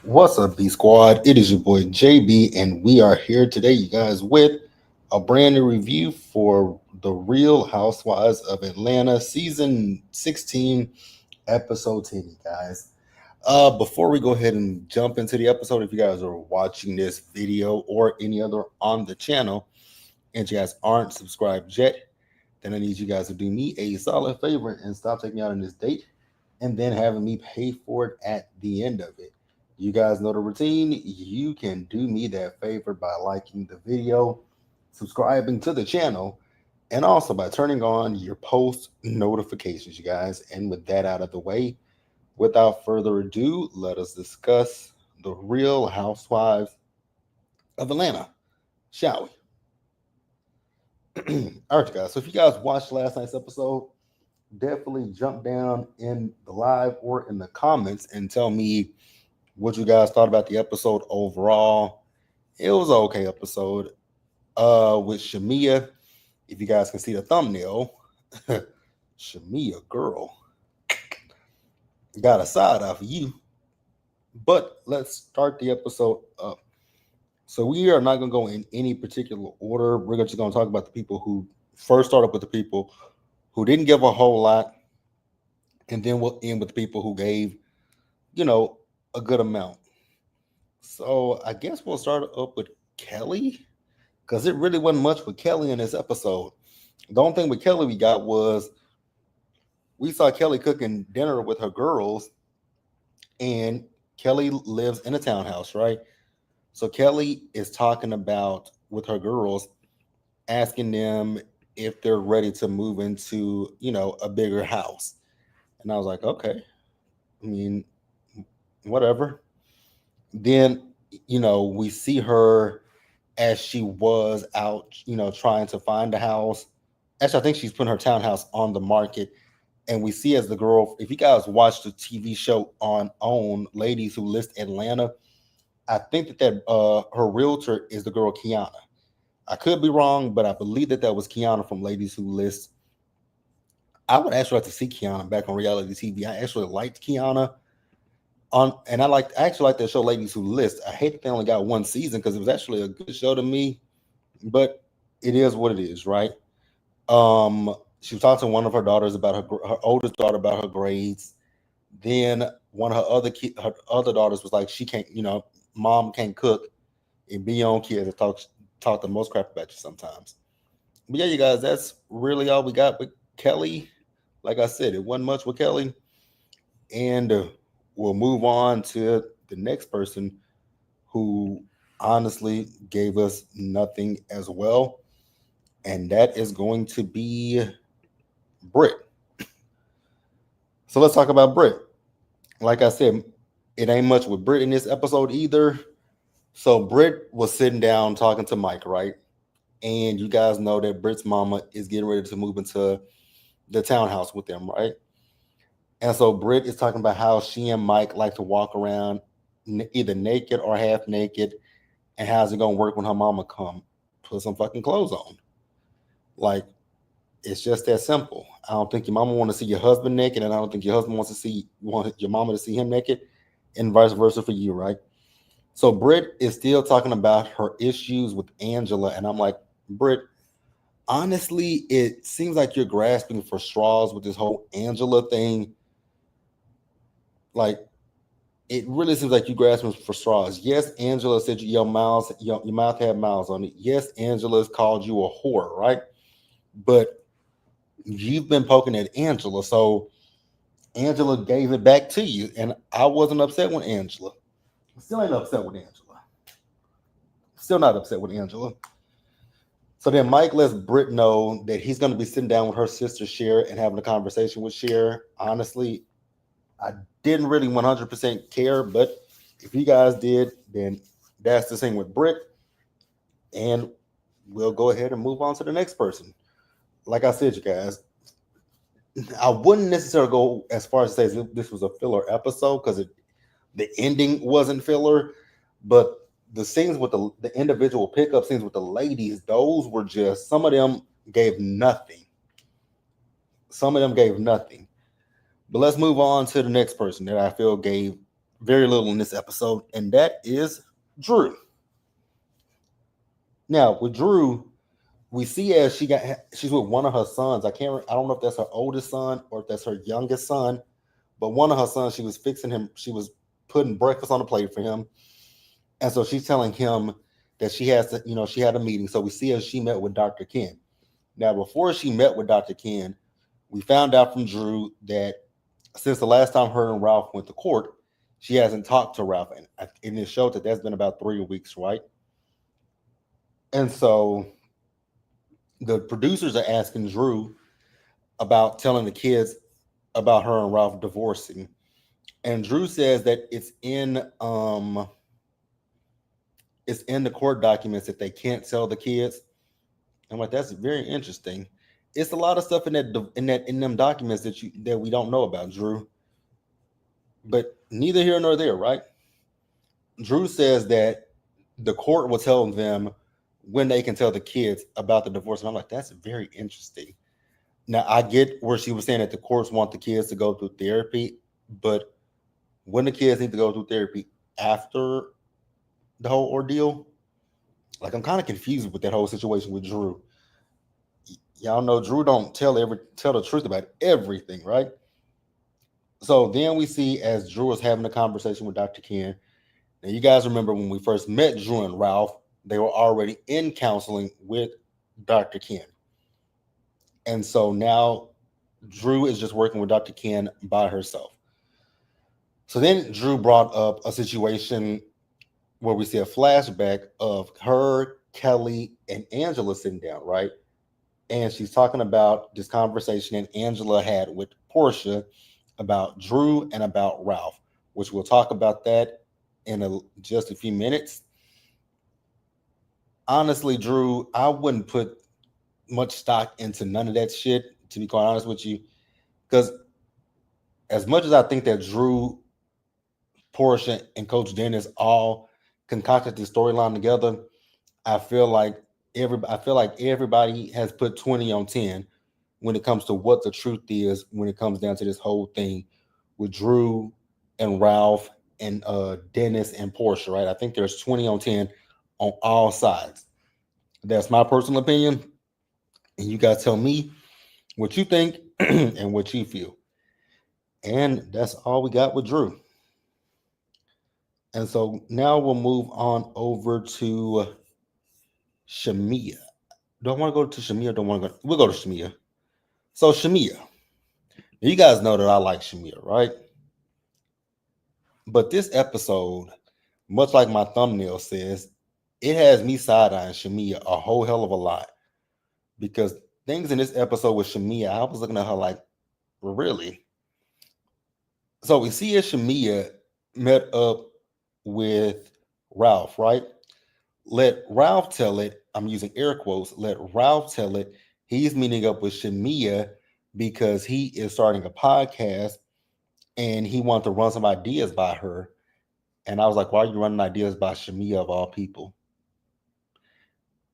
What's up, B Squad? It is your boy JB, and we are here today, you guys, with a brand new review for The Real Housewives of Atlanta, season 16, episode 10, you guys. Before we go ahead and jump into the episode, if you guys are watching this video or any other on the channel and you guys aren't subscribed yet, then I need you guys to do me a solid favor and stop taking me out on this date and then having me pay for it at the end of it. You guys know the routine. You can do me that favor by liking the video, subscribing to the channel, and also by turning on your post notifications, you guys. And with that out of the way, without further ado, let us discuss the Real Housewives of Atlanta, shall we? All right, guys. So if you guys watched last night's episode, definitely jump down in the live or in the comments and tell me what you guys thought about the episode overall. It was an okay episode. With Shamia, if you guys can see the thumbnail, Shamia girl got a side off of you. But let's start the episode up. So we are not gonna go in any particular order. We're just gonna talk about the people who first started with the people who didn't give a whole lot, and then we'll end with the people who gave, a good amount. So I guess we'll start up with Kelly, because it really wasn't much with Kelly in this episode. The only thing with Kelly we got was we saw Kelly cooking dinner with her girls, and Kelly lives in a townhouse, right? So Kelly is talking about with her girls, asking them if they're ready to move into, a bigger house. And I was like, okay, I mean, whatever. Then, we see her as she was out, trying to find a house. Actually, I think she's putting her townhouse on the market. And we see as the girl, if you guys watch the TV show on OWN, Ladies Who List Atlanta, I think that her realtor is the girl Kiana. I could be wrong, but I believe that was Kiana from Ladies Who List. I would actually like to see Kiana back on reality TV. I actually liked Kiana and I actually like that show Ladies Who List. I hate that they only got one season because it was actually a good show to me, but it is what it is, right? She was talking to one of her daughters about her oldest daughter about her grades. Then one of her other daughters was like, she can't, mom can't cook, and be your own kid to talk the most crap about you sometimes. But yeah, you guys, that's really all we got with Kelly. Like I said, it wasn't much with Kelly, and we'll move on to the next person who honestly gave us nothing as well, and that is going to be Britt. So let's talk about Britt. Like I said, it ain't much with Britt in this episode either. So Britt was sitting down talking to Mike, right? And you guys know that Britt's mama is getting ready to move into the townhouse with them, right? And so Britt is talking about how she and Mike like to walk around either naked or half naked, and how's it gonna work when her mama come? Put some fucking clothes on. Like, it's just that simple. I don't think your mama want to see your husband naked, and I don't think your husband want your mama to see him naked, and vice versa for you, right? So Britt is still talking about her issues with Angela, and I'm like, Britt, honestly, it seems like you're grasping for straws with this whole Angela thing. Like, it really seems like you grasping for straws. Yes, Angela said your mouth had miles on it. Yes, Angela's called you a whore, right? But you've been poking at Angela, so Angela gave it back to you, and I wasn't upset with Angela. Still ain't upset with Angela. Still not upset with Angela. So then Mike lets Britt know that he's going to be sitting down with her sister Cher and having a conversation with Cher. Honestly, I didn't really 100% care, but if you guys did, then that's the thing with Britt. And we'll go ahead and move on to the next person. Like I said, you guys, I wouldn't necessarily go as far as to say this was a filler episode because the ending wasn't filler, but the scenes with the individual pickup scenes with the ladies, those were just, some of them gave nothing. Some of them gave nothing. But let's move on to the next person that I feel gave very little in this episode, and that is Drew. Now with Drew, we see as she's with one of her sons. I don't know if that's her oldest son or if that's her youngest son, but one of her sons, she was fixing him. She was putting breakfast on the plate for him, and so she's telling him that she has to, she had a meeting. So we see as she met with Dr. Ken. Now, before she met with Dr. Ken, we found out from Drew that since the last time her and Ralph went to court, she hasn't talked to Ralph, and it showed that that's been about 3 weeks, right? And so the producers are asking Drew about telling the kids about her and Ralph divorcing, and Drew says that it's in the court documents that they can't tell the kids. I'm like, that's very interesting. It's a lot of stuff in them documents that we don't know about, Drew. But neither here nor there, right? Drew says that the court will tell them when they can tell the kids about the divorce. And I'm like, that's very interesting. Now I get where she was saying that the courts want the kids to go through therapy, but when the kids need to go through therapy after the whole ordeal, like I'm kind of confused with that whole situation with Drew. Y'all know Drew don't tell the truth about everything, right? So then we see as Drew is having a conversation with Dr. Ken. Now you guys remember when we first met Drew and Ralph, they were already in counseling with Dr. Ken. And so now Drew is just working with Dr. Ken by herself. So then Drew brought up a situation where we see a flashback of her, Kelly, and Angela sitting down, right? And she's talking about this conversation that Angela had with Portia about Drew and about Ralph, which we'll talk about that in just a few minutes. Honestly, Drew, I wouldn't put much stock into none of that shit, to be quite honest with you, because as much as I think that Drew, Portia, and Coach Dennis all concocted this storyline together, I feel like everybody has put 20 on 10 when it comes to what the truth is when it comes down to this whole thing with Drew and Ralph and Dennis and Portia, right? I think there's 20 on 10 on all sides. That's my personal opinion. And you guys tell me what you think and what you feel. And that's all we got with Drew. And so now we'll move on over to Shamia. Do I want to go to Shamia? Don't want to go? We'll go to Shamia. So Shamia, you guys know that I like Shamia, right? But this episode, much like my thumbnail says, it has me side eyeing Shamia a whole hell of a lot because things in this episode with Shamia, I was looking at her like, really? So we see as Shamia met up with Ralph, right? Let Ralph tell it. I'm using air quotes. Let Ralph tell it. He's meeting up with Shamia because he is starting a podcast and he wanted to run some ideas by her. And I was like, why are you running ideas by Shamia of all people?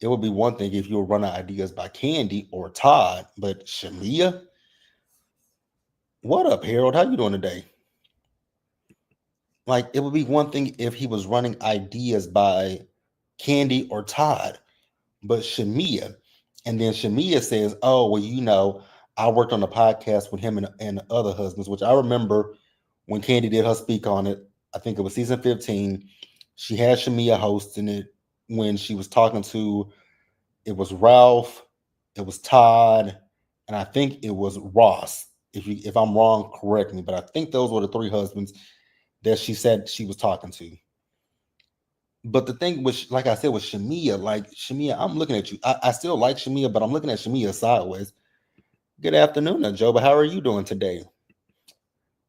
It would be one thing if you were running ideas by Candy or Todd, but Shamia? What up, Harold? How you doing today? Like, it would be one thing if he was running ideas by Candy or Todd, but Shamia. And then Shamia says, oh, well, I worked on a podcast with him and other husbands, which I remember when Candy did her speak on it. I think it was season 15. She had Shamia hosting it when she was talking to, it was Ralph, it was Todd, and I think it was Ross. If I'm wrong, correct me, but I think those were the three husbands that she said she was talking to. But the thing was, like I said, with Shamia, like Shamia, I'm looking at you. I still like Shamia, but I'm looking at Shamia sideways. Good afternoon, Joe. But how are you doing today?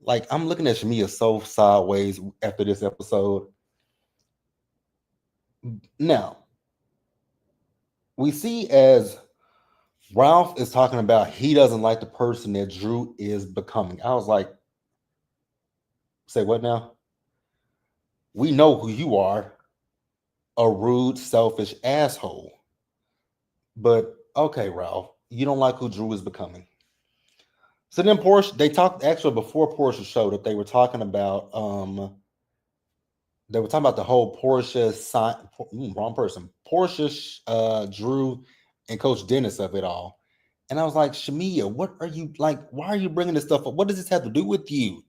Like, I'm looking at Shamia so sideways after this episode. Now, we see as Ralph is talking about he doesn't like the person that Drew is becoming. I was like, say what now? We know who you are, a rude, selfish asshole. But okay, Ralph, you don't like who Drew is becoming. So then Portia, they talked actually before Portia showed up, they were talking about they were talking about the whole Portia wrong person. Portia, Drew, and Coach Dennis of it all. And I was like, Shamia, what are you like? Why are you bringing this stuff up? What does this have to do with you?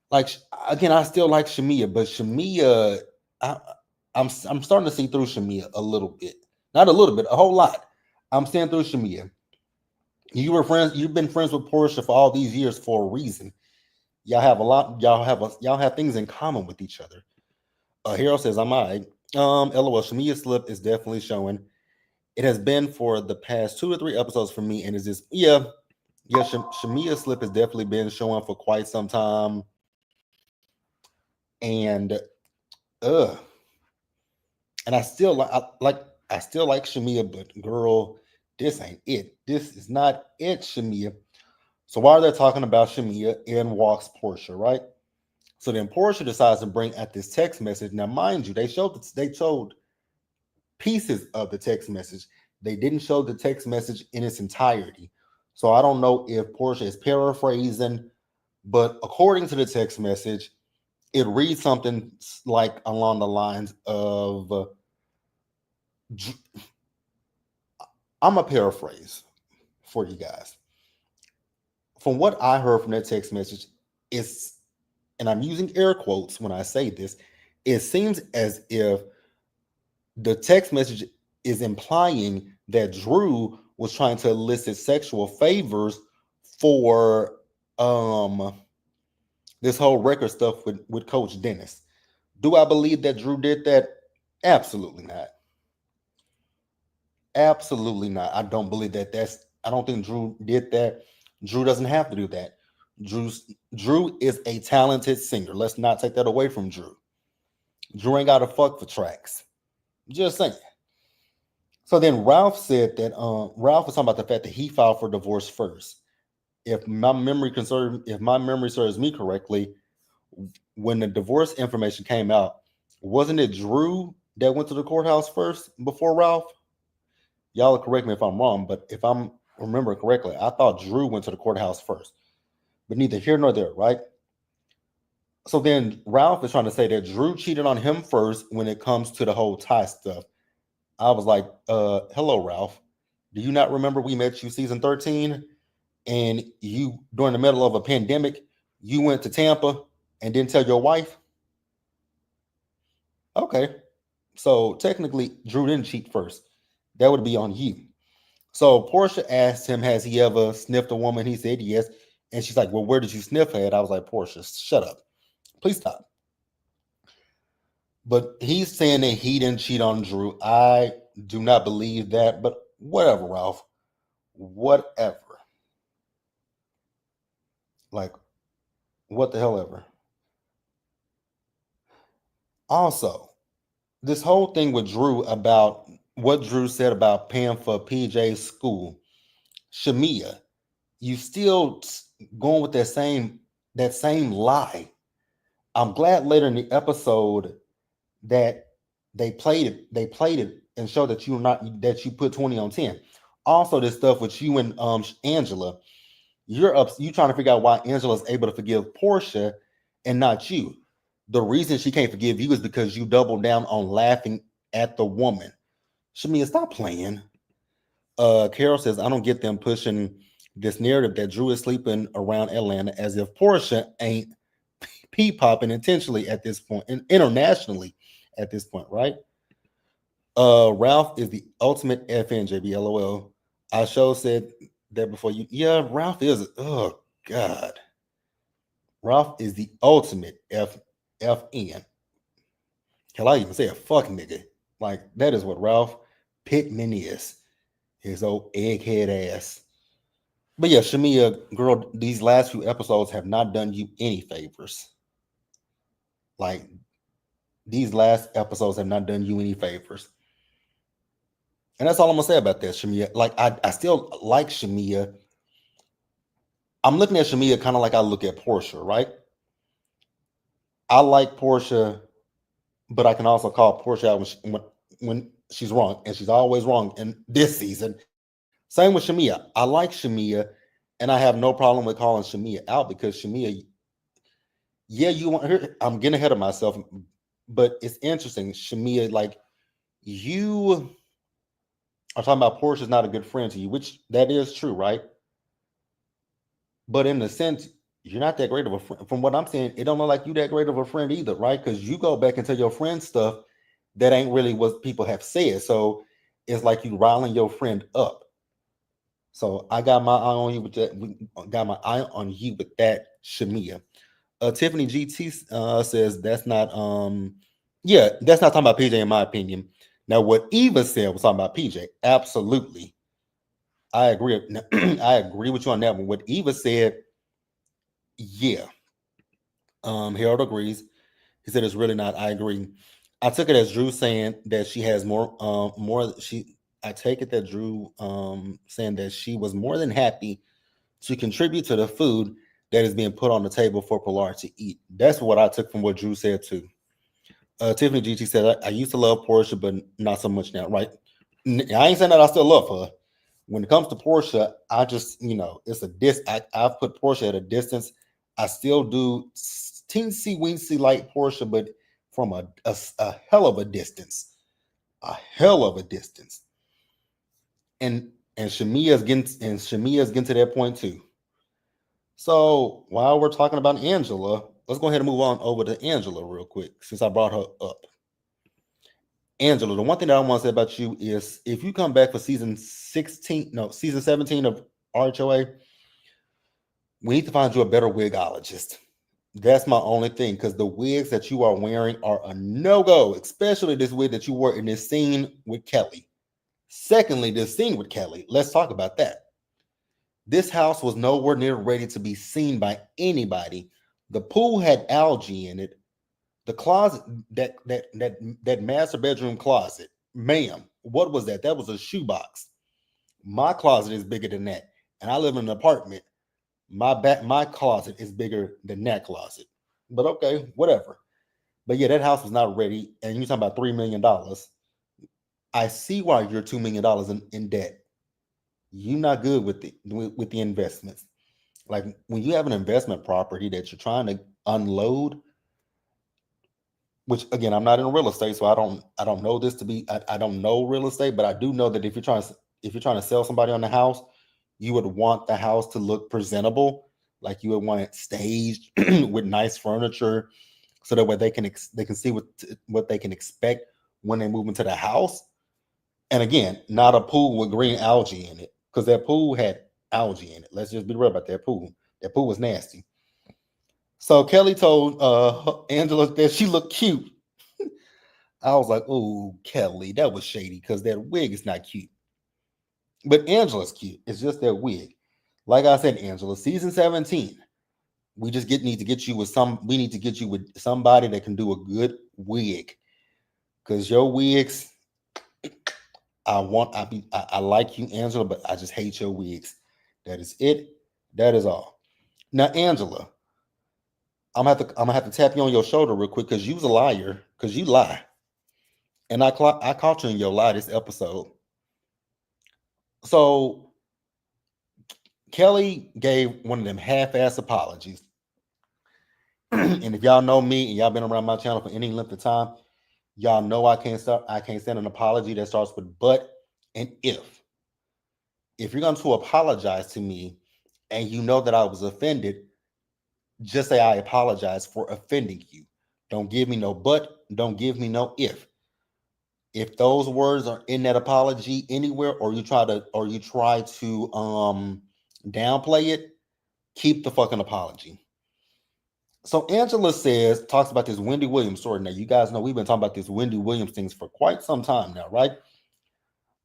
Like, again, I still like Shamia, but Shamia, I, I'm starting to see through Shamia a little bit, not a little bit, a whole lot. I'm seeing through Shamia. You were friends. You've been friends with Portia for all these years for a reason. Y'all have a lot. Y'all have things in common with each other. Hero says, "I'm all right." LOL. Shamia's slip is definitely showing. It has been for the past 2 to 3 episodes for me, and is this yeah. Shamia's slip has definitely been showing for quite some time, and uh, and I still like Shamia, but girl, this ain't it. This is not it, Shamia. So why are they talking about Shamia and walks Portia, right? So then Portia decides to bring at this text message. Now, mind you, they showed pieces of the text message. They didn't show the text message in its entirety. So I don't know if Portia is paraphrasing, but according to the text message, it reads something like along the lines of I'm a paraphrase for you guys. From what I heard from that text message, it's, and I'm using air quotes when I say this, it seems as if the text message is implying that Drew was trying to elicit sexual favors for this whole record stuff with Coach Dennis. Do I believe that Drew did that? Absolutely not. Absolutely not. I don't believe that. I don't think Drew did that. Drew doesn't have to do that. Drew is a talented singer. Let's not take that away from Drew. Drew ain't got to fuck for tracks. Just saying. So then Ralph said that Ralph was talking about the fact that he filed for divorce first. If my memory serves me correctly, when the divorce information came out, wasn't it Drew that went to the courthouse first before Ralph? Y'all correct me if I'm wrong, but if I'm remembering correctly, I thought Drew went to the courthouse first. But neither here nor there, right? So then Ralph is trying to say that Drew cheated on him first when it comes to the whole Ty stuff. I was like, hello, Ralph. Do you not remember we met you season 13? And you, during the middle of a pandemic, you went to Tampa and didn't tell your wife? Okay. So technically, Drew didn't cheat first. That would be on you. So Portia asked him, has he ever sniffed a woman? He said yes. And she's like, well, where did you sniff her at? I was like, Portia, shut up. Please stop. But he's saying that he didn't cheat on Drew. I do not believe that, but whatever, Ralph. Whatever. Like, what the hell ever. Also, this whole thing with Drew about what Drew said about paying for PJ's school, Shamia, you still going with that same lie. I'm glad later in the episode that they played it and showed that you put 20 on 10. Also, this stuff with you and Angela, you trying to figure out why Angela's able to forgive Portia and not you. The reason she can't forgive you is because you doubled down on laughing at the woman. Shamia, stop playing. Carol says, I don't get them pushing this narrative that Drew is sleeping around Atlanta as if Portia ain't popping intentionally at this point and internationally at this point, right? Ralph is the ultimate FNJB, LOL. I sure said that before you. Yeah, Ralph is. Oh God, Ralph is the ultimate FN. Hell, I even say a fuck nigga. Like that is what Ralph Pittman is. His old egghead ass. But yeah, Shamia, girl, these last few episodes have not done you any favors. Like these last episodes have not done you any favors. And that's all I'm gonna say about that, Shamia. Like I still like Shamia. I'm looking at Shamia kind of like I look at Portia, right? I like Portia, but I can also call Portia out when she's wrong, and she's always wrong in this season. Same with Shamia. I like Shamia, and I have no problem with calling Shamia out because Shamia, yeah, you want her. I'm getting ahead of myself, But it's interesting, Shamia, like you are talking about Portia's not a good friend to you, which that is true, right? But in a sense, you're not that great of a friend. From what I'm saying, it don't look like you that great of a friend either, right? Because you go back and tell your friend stuff that ain't really what people have said. So it's like you riling your friend up. So I got my eye on you with that. We got my eye on you with that, Shamia. Tiffany GT says that's not yeah, that's not talking about PJ in my opinion. Now what Eva said was talking about PJ. Absolutely. I agree. I agree with you on that one. What Eva said, yeah. Harold agrees. He said it's really not. I agree. I took it as Drew saying that she has more she I take it that Drew saying that she was more than happy to contribute to the food that is being put on the table for Pilar to eat. That's what I took from what Drew said too. Tiffany GT said, I used to love Portia, but not so much now, right? I ain't saying that I still love her. When it comes to Portia, I just, it's I've put Portia at a distance. I still do teensy weensy like Portia, but from a hell of a distance. A hell of a distance. And Shamia's getting to that point too. So while we're talking about Angela, let's go ahead and move on over to Angela real quick, since I brought her up. Angela, the one thing that I want to say about you is if you come back for season 17 of RHOA, we need to find you a better wigologist. That's my only thing, because the wigs that you are wearing are a no-go, especially this wig that you wore in this scene with Kelly. Secondly, this scene with Kelly, let's talk about that. This house was nowhere near ready to be seen by anybody. The pool had algae in it. The closet, that master bedroom closet, ma'am, what was that? That was a shoebox. My closet is bigger than that, and I live in an apartment. My closet is bigger than that closet. But okay, whatever. But yeah, that house was not ready, and you're talking about $3 million. I see why you're $2 million in debt. You're not good with the investments. Like when you have an investment property that you're trying to unload, which again, I'm not in real estate, so I don't know this to be I don't know real estate, but I do know that if you're trying to sell somebody on the house, you would want the house to look presentable, like you would want it staged with nice furniture, so that way they can see what they can expect when they move into the house. And again, not a pool with green algae in it, because that pool had algae in it. Let's just be real about that pool. That pool was nasty. So Kelly told Angela that she looked cute. I was like, oh, Kelly, that was shady because that wig is not cute. But Angela's cute. It's just that wig. Like I said, Angela, season 17. We just need to get you with we need to get you with somebody that can do a good wig. Because your wigs, I like you, Angela, but I just hate your wigs. That is it. That is all. Now, Angela, I'm gonna have to tap you on your shoulder real quick because you's a liar. Because you lie. And I caught you in your lie this episode. So Kelly gave one of them half-ass apologies. And if y'all know me and y'all been around my channel for any length of time, y'all know I can't stand an apology that starts with but and if. If you're going to apologize to me and you know that I was offended, just say I apologize for offending you. Don't give me no but, don't give me no if. If those words are in that apology anywhere, or you try to downplay it, keep the fucking apology. So Angela talks about this Wendy Williams story. Now, you guys know we've been talking about this Wendy Williams things for quite some time now, right?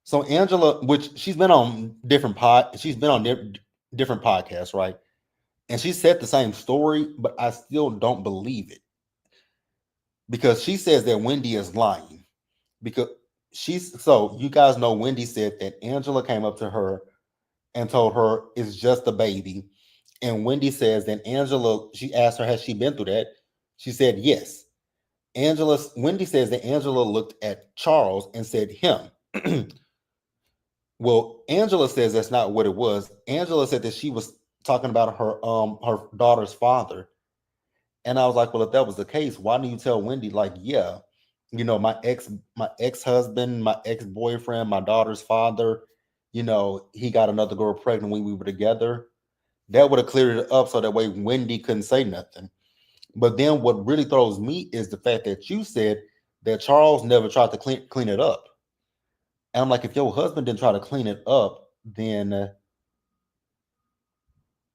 So Angela, which she's been on different podcasts, right? And she said the same story, but I still don't believe it, because she says that Wendy is lying. Because so you guys know Wendy said that Angela came up to her and told her it's just a baby. And Wendy says that she asked her, has she been through that? She said yes. Wendy says that Angela looked at Charles and said him. Well, Angela says that's not what it was. Angela said that she was talking about her daughter's father. And I was like, well, if that was the case, why didn't you tell Wendy, like, yeah, My ex-husband, my ex-boyfriend, my daughter's father, he got another girl pregnant when we were together. That would have cleared it up so that way Wendy couldn't say nothing. But then what really throws me is the fact that you said that Charles never tried to clean it up. And I'm like, if your husband didn't try to clean it up, then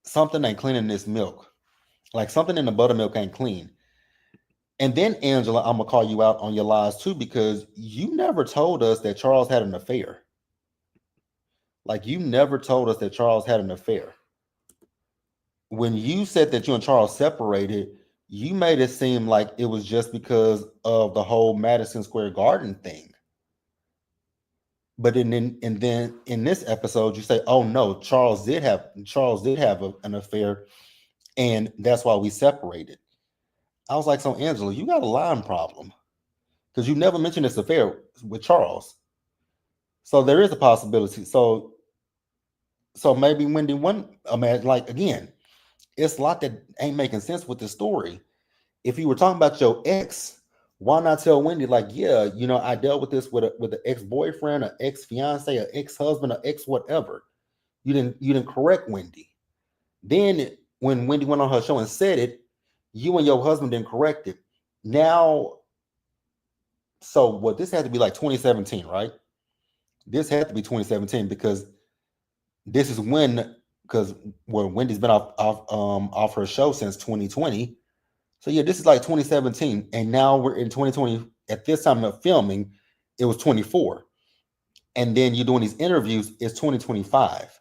something ain't cleaning this milk. Like something in the buttermilk ain't clean. And then Angela, I'm gonna call you out on your lies too because you never told us that Charles had an affair. Like you never told us that Charles had an affair. When you said that you and Charles separated, you made it seem like it was just because of the whole Madison Square Garden thing. But then in this episode, you say, "Oh no, Charles did have an affair, and that's why we separated." I was like, "So Angela, you got a lying problem because you never mentioned this affair with Charles. So there is a possibility. So maybe Wendy one. I mean, like again, it's a lot that ain't making sense with the story. If you were talking about your ex, why not tell Wendy like, yeah, I dealt with this with an ex boyfriend, an ex fiance, an ex husband, an ex whatever. You didn't correct Wendy. Then when Wendy went on her show and said it, you and your husband didn't correct it. Now, so what? This had to be like 2017, right? This had to be 2017 because this is because Wendy's been off her show since 2020. So yeah, this is like 2017, and now we're in 2020. At this time of filming, it was 24, and then you're doing these interviews. It's 2025.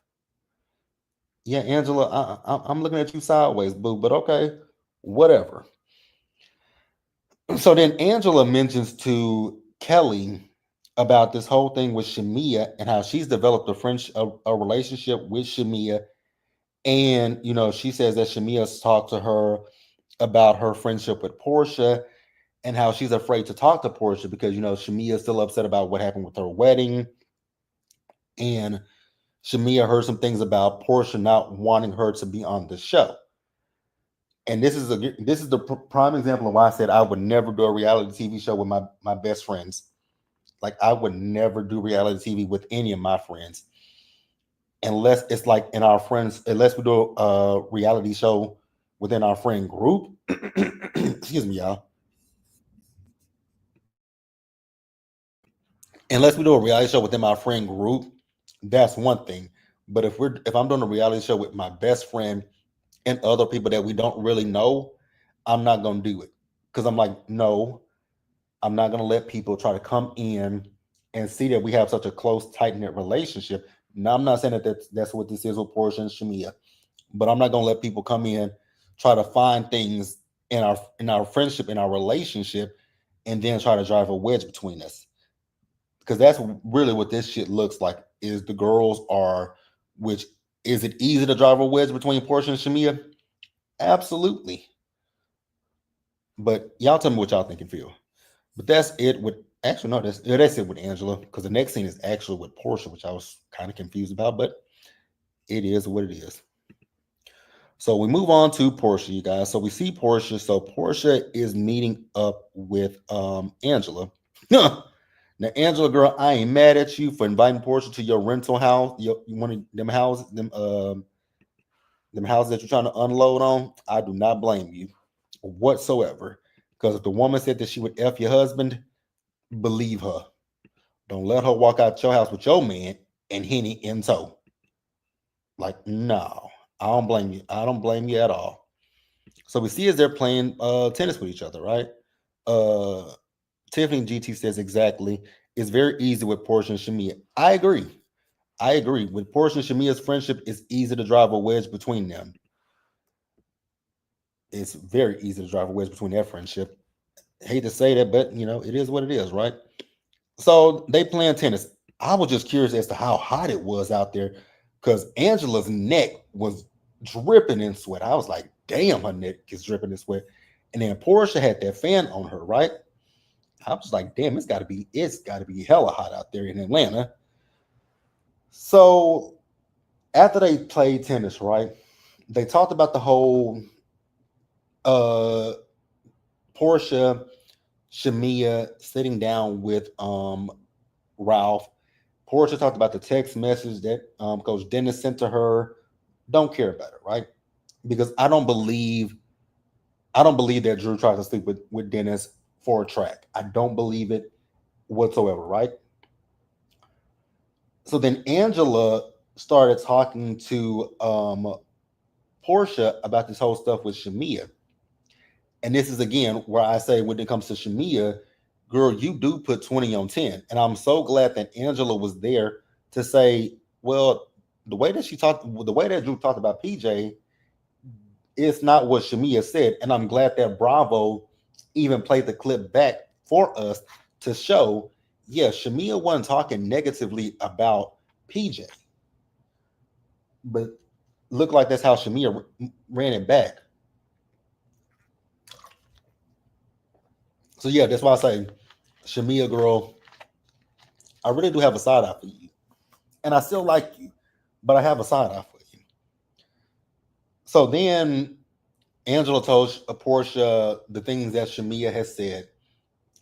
Yeah, Angela, I'm looking at you sideways, boo. But okay, whatever. So then Angela mentions to Kelly about this whole thing with Shamia and how she's developed a relationship with Shamia, and she says that Shamia's talked to her about her friendship with Portia and how she's afraid to talk to Portia because Shamia is still upset about what happened with her wedding, and Shamia heard some things about Portia not wanting her to be on the show. And this is the prime example of why I said I would never do a reality TV show with my best friends. Like I would never do reality TV with any of my friends unless it's like in our friends, unless we do a reality show within our friend group. Excuse me, y'all. Unless we do a reality show within my friend group, that's one thing. But if I'm doing a reality show with my best friend and other people that we don't really know, I'm not gonna do it. Because I'm like, no, I'm not gonna let people try to come in and see that we have such a close, tight knit relationship. Now I'm not saying that that's what this is with Portia and Shamia, but I'm not gonna let people come in, try to find things in our friendship, in our relationship, and then try to drive a wedge between us because that's really what this shit looks like. Is the girls are, which is it easy to drive a wedge between Portia and Shamia? Absolutely. But y'all tell me what y'all think and feel. But that's it with actually no, that's it with Angela because the next scene is actually with Portia, which I was kind of confused about, but it is what it is. So we move on to Portia, you guys. So we see Portia. So Portia is meeting up with Angela. Now, Angela, girl, I ain't mad at you for inviting Portia to your rental house. You one of them houses that you're trying to unload on. I do not blame you whatsoever. Because if the woman said that she would f your husband, believe her. Don't let her walk out your house with your man and Henny in tow. Like, no, I don't blame you. I don't blame you at all. So we see as they're playing tennis with each other, right? Uh, Tiffany GT says exactly. It's very easy with Portia and Shamia. I agree. I agree. With Portia and Shamia's friendship, it's easy to drive a wedge between them. It's very easy to drive a wedge between their friendship. Hate to say that, but it is what it is, right? So they playing tennis. I was just curious as to how hot it was out there because Angela's neck was dripping in sweat. I was like, damn, her neck is dripping in sweat. And then Portia had that fan on her, right? I was like, damn, it's gotta be hella hot out there in Atlanta. So after they played tennis, right? They talked about the whole uh Portia Shamia sitting down with Ralph. Portia talked about the text message that Coach Dennis sent to her. Don't care about it, right? Because I don't believe that Drew tried to sleep with Dennis for a track. I don't believe it whatsoever, right? So then Angela started talking to Portia about this whole stuff with Shamia. And this is again where I say when it comes to Shamia, girl, you do put 20 on 10. And I'm so glad that Angela was there to say, well, the way that Drew talked about PJ, it's not what Shamia said. And I'm glad that Bravo even played the clip back for us to show, yeah, Shamia wasn't talking negatively about PJ. But looked like that's how Shamia ran it back. So yeah, that's why I say, Shamia girl, I really do have a side eye for you. And I still like you, but I have a side eye for you. So then Angela told Portia the things that Shamia has said.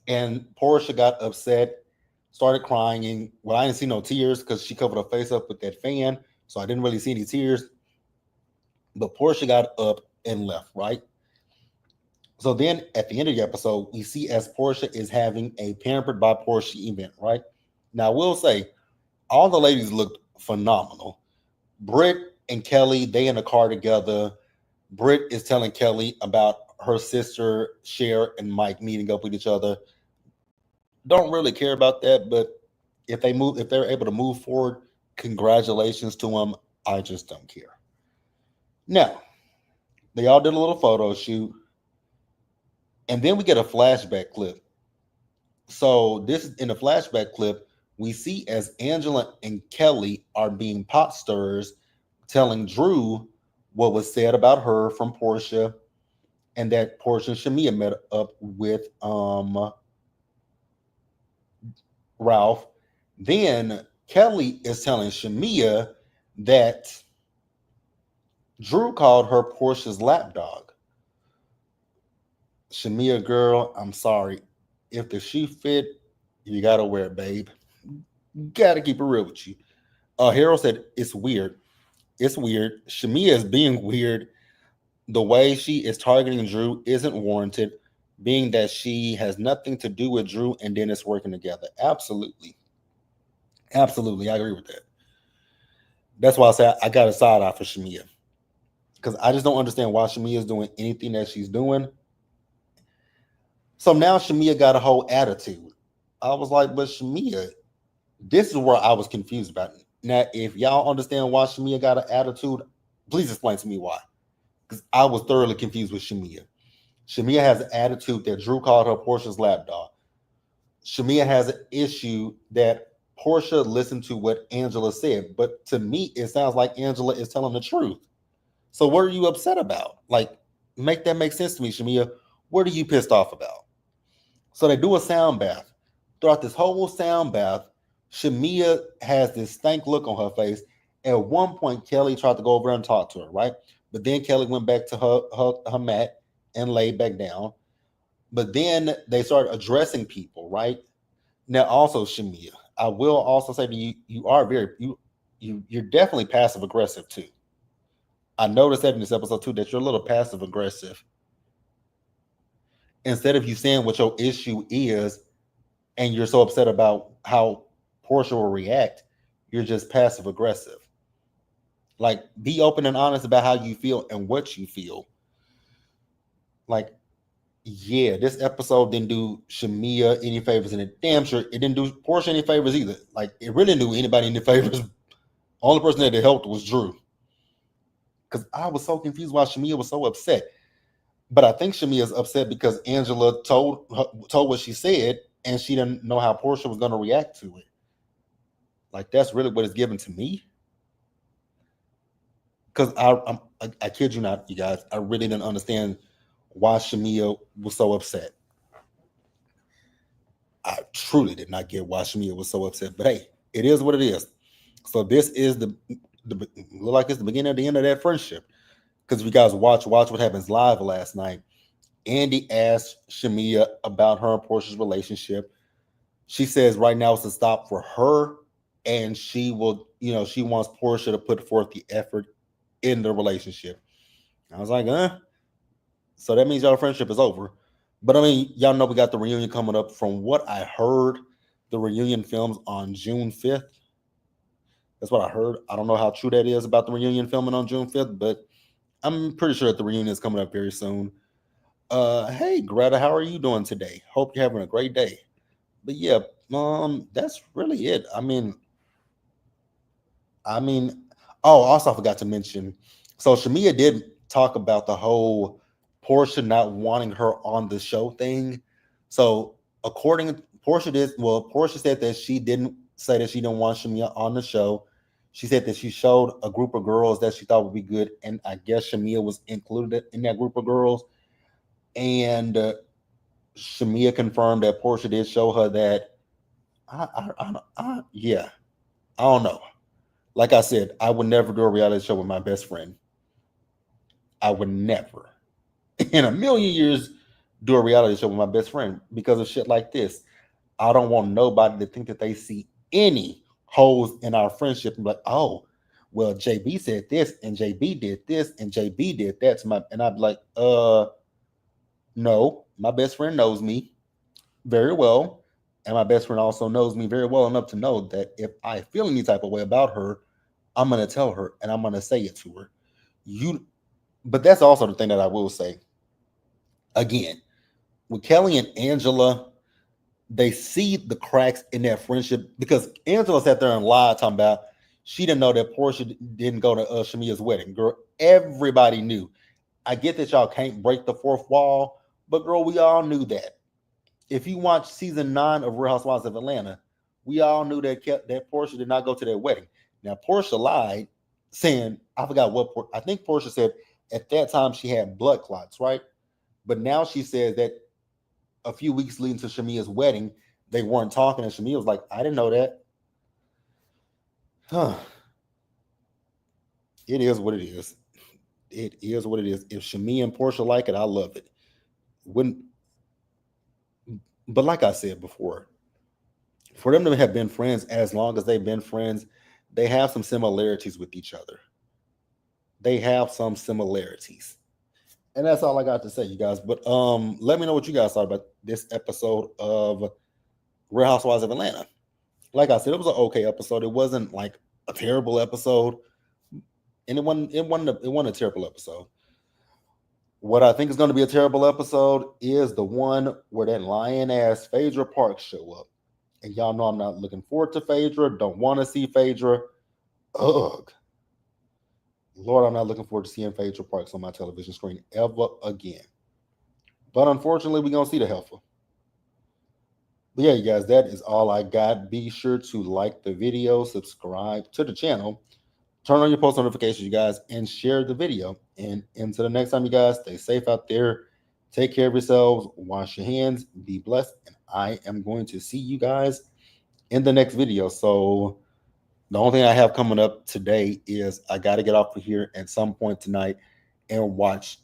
And Portia got upset, started crying. And well, I didn't see no tears because she covered her face up with that fan. So I didn't really see any tears. But Portia got up and left, right? So then at the end of the episode, we see as Portia is having a Pampered by Portia event, right? Now, I will say, all the ladies looked phenomenal. Britt and Kelly, they in the car together. Britt is telling Kelly about her sister, Cher, and Mike meeting up with each other. Don't really care about that, but if they're able to move forward, congratulations to them. I just don't care. Now, they all did a little photo shoot, and then we get a flashback clip. So this in the flashback clip, we see as Angela and Kelly are being pot stirrers, telling Drew what was said about her from Portia, and that Portia and Shamia met up with Ralph. Then Kelly is telling Shamia that Drew called her Portia's lapdog. Shamia, girl, I'm sorry. If the shoe fit, you gotta wear it, babe. Gotta keep it real with you. Harold said it's weird. It's weird. Shamia is being weird. The way she is targeting Drew isn't warranted, being that she has nothing to do with Drew and Dennis working together. Absolutely. Absolutely. I agree with that. That's why I say I got a side eye for Shamia. Because I just don't understand why Shamia is doing anything that she's doing. So now Shamia got a whole attitude. I was like, but Shamia, this is where I was confused about it. Now, if y'all understand why Shamia got an attitude, please explain to me why. Because I was thoroughly confused with Shamia. Shamia has an attitude that Drew called her Portia's lapdog. Shamia has an issue that Portia listened to what Angela said. But to me, it sounds like Angela is telling the truth. So what are you upset about? Like, make that make sense to me, Shamia. What are you pissed off about? So they do a sound bath. Throughout this whole sound bath, Shamia has this stank look on her face. At one point, Kelly tried to go over and talk to her, right? But then Kelly went back to her mat and laid back down. But then they started addressing people, right? Now, also, Shamia, I will also say to you, you're definitely passive aggressive too. I noticed that in this episode too, that you're a little passive aggressive. Instead of you saying what your issue is, and you're so upset about how Portia will react, you're just passive aggressive. Like, be open and honest about how you feel and what you feel. Like, yeah, this episode didn't do Shamia any favors, and it damn sure it didn't do Portia any favors either. Like, it really didn't do anybody any favors. Only person that it helped was Drew. Because I was so confused why Shamia was so upset. But I think Shamia is upset because Angela told what she said, and she didn't know how Portia was going to react to it. Like, that's really what it's given to me. Because I kid you not, you guys, I really didn't understand why Shamia was so upset. I truly did not get why Shamia was so upset. But hey, it is what it is. So this is the look like it's the beginning of the end of that friendship. Because if you guys watch what happens live last night, Andy asks Shamia about her and Portia's relationship. She says right now it's a stop for her, and she will, she wants Portia to put forth the effort in the relationship. I was like, so that means y'all friendship is over. But I mean, y'all know we got the reunion coming up. From what I heard, the reunion films on June 5th. That's what I heard. I don't know how true that is about the reunion filming on June 5th, but I'm pretty sure that the reunion is coming up very soon. Hey Greta, how are you doing today? Hope you're having a great day. But yeah, that's really it. I mean, oh, also I forgot to mention. So Shamia did talk about the whole Portia not wanting her on the show thing. So according Portia said that she didn't say that she didn't want Shamia on the show. She said that she showed a group of girls that she thought would be good, and I guess Shamia was included in that group of girls. And Shamia confirmed that Portia did show her that. Yeah, I don't know. Like I said, I would never do a reality show with my best friend. I would never, in a million years, do a reality show with my best friend because of shit like this. I don't want nobody to think that they see any holes in our friendship and be like, oh, well, JB said this and JB did this and JB did that to my, and I'd be like, no, my best friend knows me very well. And my best friend also knows me very well enough to know that if I feel any type of way about her, I'm gonna tell her and I'm gonna say it to her. You But that's also the thing that I will say. Again, with Kelly and Angela, they see the cracks in their friendship because Angela sat there and lied, talking about she didn't know that Portia didn't go to Shamia's wedding. Girl, everybody knew. I get that y'all can't break the fourth wall, but girl, we all knew that. If you watch season 9 of Real Housewives of Atlanta, we all knew that Portia did not go to their wedding. Now Portia lied, saying I forgot what I think Portia said at that time she had blood clots, right? But now she says that a few weeks leading to Shamia's wedding, they weren't talking, and Shamia was like, "I didn't know that." Huh. It is what it is. It is what it is. If Shamia and Portia like it, I love it. When, but like I said before, for them to have been friends as long as they've been friends, they have some similarities with each other. They have some similarities. And that's all I got to say, you guys. But let me know what you guys thought about this episode of Real Housewives of Atlanta. Like I said, it was an okay episode. It wasn't like a terrible episode. And it wasn't a terrible episode. What I think is going to be a terrible episode is the one where that lion ass Phaedra Parks show up. And y'all know I'm not looking forward to Phaedra. Don't want to see Phaedra. Ugh. Lord, I'm not looking forward to seeing Phaedra Parks on my television screen ever again. But unfortunately, we're going to see the heifer. But yeah, you guys, that is all I got. Be sure to like the video, subscribe to the channel, turn on your post notifications, you guys, and share the video. And until the next time, you guys, stay safe out there. Take care of yourselves. Wash your hands. Be blessed. And I am going to see you guys in the next video. So the only thing I have coming up today is I got to get off of here at some point tonight and watch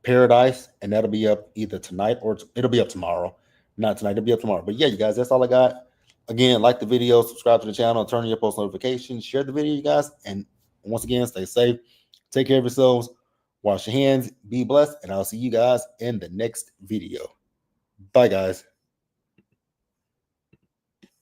Paradise, and that'll be up either tonight or it'll be up tomorrow. Not tonight, it'll be up tomorrow. But yeah, you guys, that's all I got. Again, like the video, subscribe to the channel, turn on your post notifications, share the video, you guys. And once again, stay safe, take care of yourselves, wash your hands, be blessed, and I'll see you guys in the next video. Bye, guys.